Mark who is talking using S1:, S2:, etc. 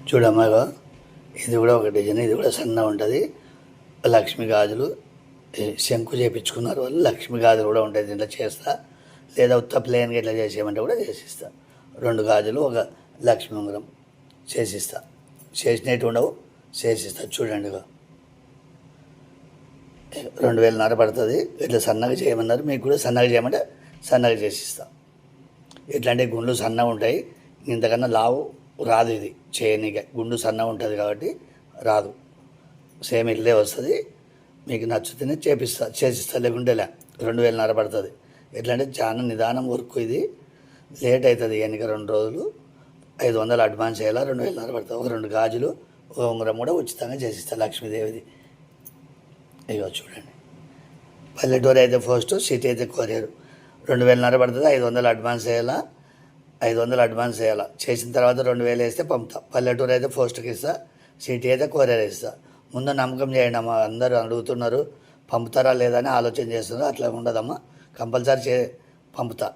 S1: చూడమ్మా ఇది కూడా ఒక డిజైన్, ఇది కూడా సన్నగా ఉంటుంది. లక్ష్మీ గాజులు శంకు చేయించుకున్నారు వాళ్ళు. లక్ష్మీ గాజులు కూడా ఉంటాయి దీంట్లో చేస్తా, లేదా ఉత్త ప్లేన్గా ఇట్లా చేసేయమంటే కూడా చేసిస్తా. 2 గాజులు ఒక లక్ష్మీ ఉంగరం చేసిస్తా. చేసినట్టు ఉండవు, చేసిస్తా. చూడండి 2,500 పడుతుంది. ఇట్లా సన్నగా చేయమన్నారు, మీకు కూడా సన్నగా చేయమంటే సన్నగా చేసిస్తా. ఇట్లాంటి గుండ్లు సన్నగా ఉంటాయి, ఇంతకన్నా లావు రాదు. ఇది చేయనీకే గుండు సన్నగా ఉంటుంది కాబట్టి రాదు. సేమ్ ఇట్లే వస్తుంది. మీకు నచ్చుతూనే చేసిస్తా, లేకుంటే 2,500 పడుతుంది. ఎట్లా అంటే చాలా నిదానం వర్క్, ఇది లేట్ అవుతుంది. ఎన్నిక 2 రోజులు 500 అడ్వాన్స్ చేయాలా, 2,500 పడుతుంది. ఒక 2 గాజులు ఒక ఉంగరం కూడా ఉచితంగా చేసిస్తా లక్ష్మీదేవిది. ఇగో చూడండి, పల్లెటూరు అయితే పోస్ట్, సిటీ అయితే కొరియర్. 2,500 పడుతుంది. 500 అడ్వాన్స్ చేయాలా, 500 అడ్వాన్స్ చేయాలా. చేసిన తర్వాత 2,000 వేస్తే పంపుతా. పల్లెటూరు అయితే పోస్ట్కి ఇస్తా, సిటీ అయితే కొరియర్ ఇస్తా. ముందు నమ్మకం చేయండి అమ్మా. అందరూ అడుగుతున్నారు పంపుతారా లేదా అని ఆలోచన చేస్తున్నారు. అట్లా ఉండదమ్మా, కంపల్సరీ పంపుతా.